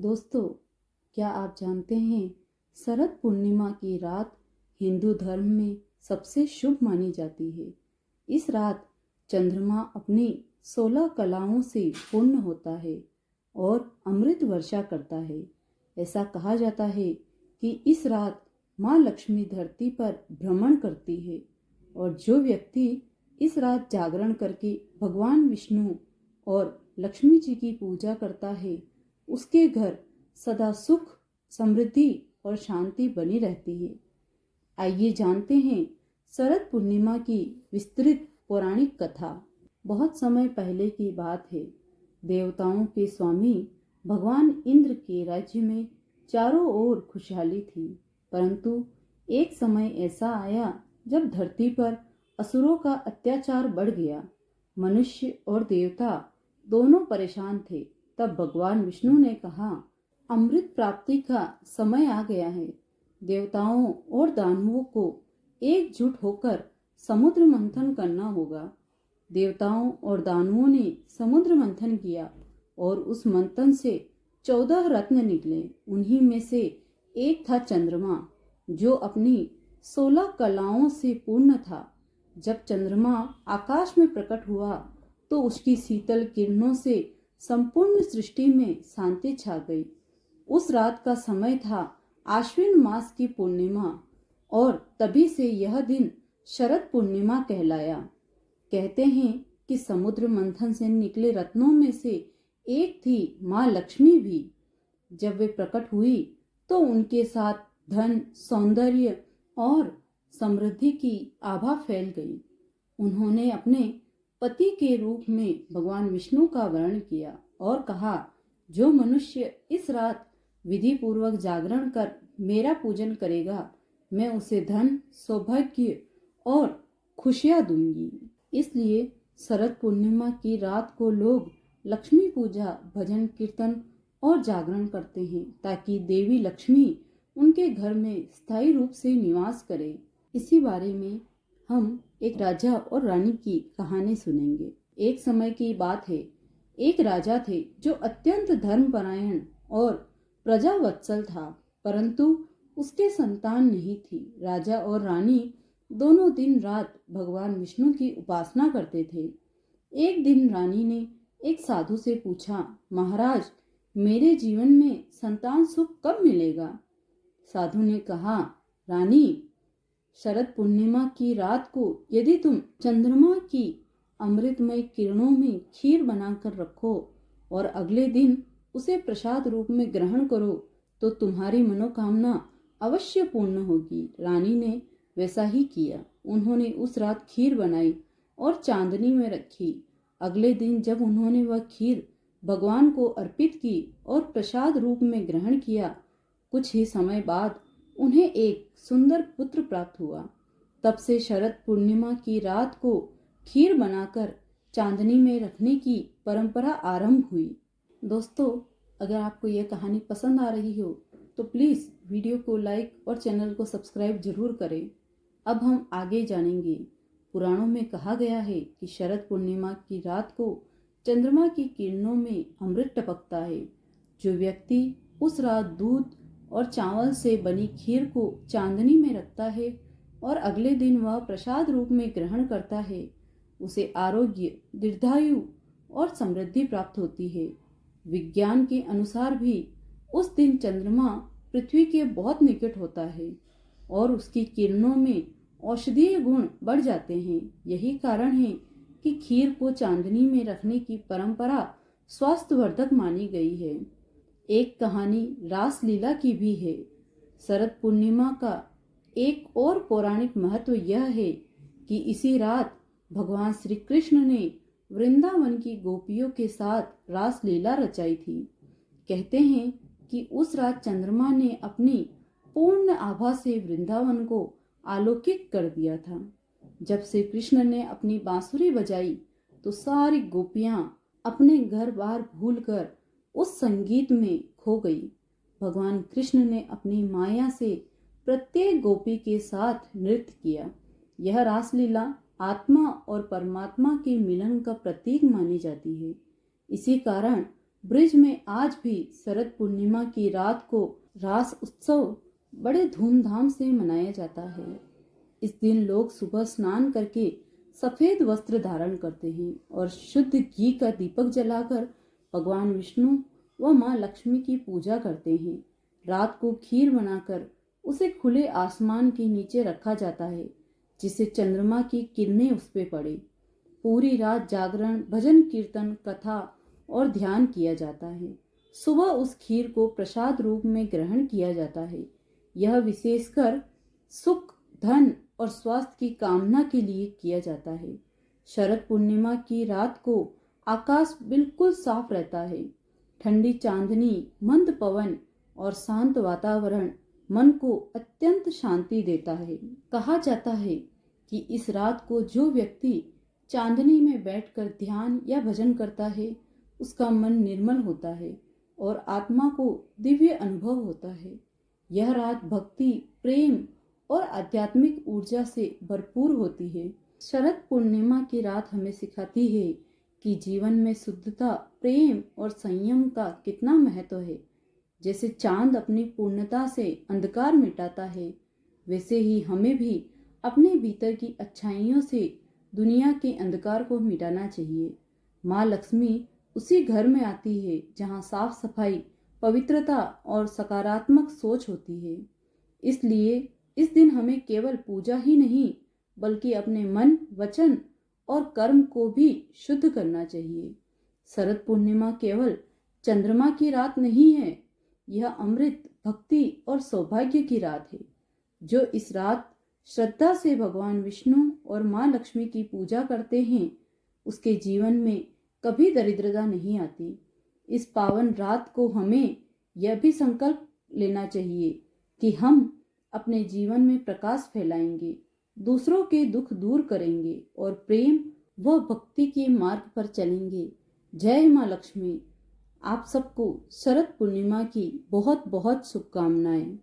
दोस्तों, क्या आप जानते हैं शरद पूर्णिमा की रात हिंदू धर्म में सबसे शुभ मानी जाती है। इस रात चंद्रमा अपनी 16 कलाओं से पूर्ण होता है और अमृत वर्षा करता है। ऐसा कहा जाता है कि इस रात माँ लक्ष्मी धरती पर भ्रमण करती है और जो व्यक्ति इस रात जागरण करके भगवान विष्णु और लक्ष्मी जी की पूजा करता है उसके घर सदा सुख, समृद्धि और शांति बनी रहती है। आइए जानते हैं शरद पूर्णिमा की विस्तृत पौराणिक कथा। बहुत समय पहले की बात है। देवताओं के स्वामी भगवान इंद्र के राज्य में चारों ओर खुशहाली थी, परंतु एक समय ऐसा आया जब धरती पर असुरों का अत्याचार बढ़ गया। मनुष्य और देवता दोनों परेशान थे। तब भगवान विष्णु ने कहा, अमृत प्राप्ति का समय आ गया है। देवताओं और दानवों को एकजुट होकर समुद्र मंथन करना होगा। देवताओं और दानवों ने समुद्र मंथन किया और उस मंथन से 14 रत्न निकले। उन्हीं में से एक था चंद्रमा, जो अपनी 16 कलाओं से पूर्ण था। जब चंद्रमा आकाश में प्रकट हुआ तो उसकी शीतल किरणों से संपूर्ण सृष्टि में शांति छा गई। उस रात का समय था आश्विन मास की पूर्णिमा और तभी से यह दिन शरद पूर्णिमा कहलाया। कहते हैं कि समुद्र मंथन से निकले रत्नों में से एक थी माँ लक्ष्मी भी। जब वे प्रकट हुई तो उनके साथ धन, सौंदर्य और समृद्धि की आभा फैल गई। उन्होंने अपने पति के रूप में भगवान विष्णु का वर्ण किया और कहा, जो मनुष्य इस रात विधि पूर्वक जागरण कर मेरा पूजन करेगा, मैं उसे धन, सौभाग्य और खुशियां दूंगी। इसलिए शरद पूर्णिमा की रात को लोग लक्ष्मी पूजा, भजन कीर्तन और जागरण करते हैं ताकि देवी लक्ष्मी उनके घर में स्थायी रूप से निवास करे। इसी बारे में हम एक राजा और रानी की कहानी सुनेंगे। एक समय की बात है। एक राजा थे जो अत्यंत धर्मपरायण और प्रजावत्सल था, परंतु उसके संतान नहीं थी। राजा और रानी दोनों दिन रात भगवान विष्णु की उपासना करते थे। एक दिन रानी ने एक साधु से पूछा, महाराज, मेरे जीवन में संतान सुख कब मिलेगा? साधु ने कहा, रानी, शरद पूर्णिमा की रात को यदि तुम चंद्रमा की अमृतमय किरणों में खीर बनाकर रखो और अगले दिन उसे प्रसाद रूप में ग्रहण करो तो तुम्हारी मनोकामना अवश्य पूर्ण होगी। रानी ने वैसा ही किया। उन्होंने उस रात खीर बनाई और चांदनी में रखी। अगले दिन जब उन्होंने वह खीर भगवान को अर्पित की और प्रसाद रूप में ग्रहण किया, कुछ ही समय बाद उन्हें एक सुंदर पुत्र प्राप्त हुआ। तब से शरद पूर्णिमा की रात को खीर बनाकर चांदनी में रखने की परंपरा आरंभ हुई। दोस्तों, अगर आपको यह कहानी पसंद आ रही हो तो प्लीज़ वीडियो को लाइक और चैनल को सब्सक्राइब जरूर करें। अब हम आगे जानेंगे। पुराणों में कहा गया है कि शरद पूर्णिमा की रात को चंद्रमा की किरणों में अमृत टपकता है। जो व्यक्ति उस रात दूध और चावल से बनी खीर को चांदनी में रखता है और अगले दिन वह प्रसाद रूप में ग्रहण करता है, उसे आरोग्य, दीर्घायु और समृद्धि प्राप्त होती है। विज्ञान के अनुसार भी उस दिन चंद्रमा पृथ्वी के बहुत निकट होता है और उसकी किरणों में औषधीय गुण बढ़ जाते हैं। यही कारण है कि खीर को चांदनी में रखने की परंपरा स्वास्थ्यवर्धक मानी गई है। एक कहानी रासलीला की भी है। शरद पूर्णिमा का एक और पौराणिक महत्व यह है कि इसी रात भगवान श्री कृष्ण ने वृंदावन की गोपियों के साथ रासलीला रचाई थी। कहते हैं कि उस रात चंद्रमा ने अपनी पूर्ण आभा से वृंदावन को आलोकित कर दिया था। जब श्री कृष्ण ने अपनी बांसुरी बजाई तो सारी गोपियां अपने घर बार भूलकर उस संगीत में खो गई। भगवान कृष्ण ने अपनी माया से प्रत्येक गोपी के साथ नृत्य किया। यह रासलीला आत्मा और परमात्मा के मिलन का प्रतीक मानी जाती है। इसी कारण ब्रिज में आज भी शरद पूर्णिमा की रात को रास उत्सव बड़े धूमधाम से मनाया जाता है। इस दिन लोग सुबह स्नान करके सफेद वस्त्र धारण करते हैं और शुद्ध घी का दीपक जलाकर भगवान विष्णु व मां लक्ष्मी की पूजा करते हैं। रात को खीर बनाकर उसे खुले आसमान के नीचे रखा जाता है, जिससे चंद्रमा की किरणें उस पे पड़े। पूरी रात जागरण, भजन कीर्तन, कथा और ध्यान किया जाता है। सुबह उस खीर को प्रसाद रूप में ग्रहण किया जाता है। यह विशेषकर सुख, धन और स्वास्थ्य की कामना के लिए किया जाता है। शरद पूर्णिमा की रात को आकाश बिल्कुल साफ रहता है। ठंडी चांदनी, मंद पवन और शांत वातावरण मन को अत्यंत शांति देता है। कहा जाता है कि इस रात को जो व्यक्ति चांदनी में बैठकर ध्यान या भजन करता है, उसका मन निर्मल होता है और आत्मा को दिव्य अनुभव होता है। यह रात भक्ति, प्रेम और आध्यात्मिक ऊर्जा से भरपूर होती है। शरद पूर्णिमा की रात हमें सिखाती है कि जीवन में शुद्धता, प्रेम और संयम का कितना महत्व है। जैसे चांद अपनी पूर्णता से अंधकार मिटाता है, वैसे ही हमें भी अपने भीतर की अच्छाइयों से दुनिया के अंधकार को मिटाना चाहिए। माँ लक्ष्मी उसी घर में आती है जहाँ साफ सफाई, पवित्रता और सकारात्मक सोच होती है। इसलिए इस दिन हमें केवल पूजा ही नहीं, बल्कि अपने मन, वचन और कर्म को भी शुद्ध करना चाहिए। शरद पूर्णिमा केवल चंद्रमा की रात नहीं है, यह अमृत, भक्ति और सौभाग्य की रात है। जो इस रात श्रद्धा से भगवान विष्णु और माँ लक्ष्मी की पूजा करते हैं, उसके जीवन में कभी दरिद्रता नहीं आती। इस पावन रात को हमें यह भी संकल्प लेना चाहिए कि हम अपने जीवन में प्रकाश फैलाएंगे, दूसरों के दुख दूर करेंगे और प्रेम व भक्ति के मार्ग पर चलेंगे। जय माँ लक्ष्मी। आप सबको शरद पूर्णिमा की बहुत बहुत शुभकामनाएं।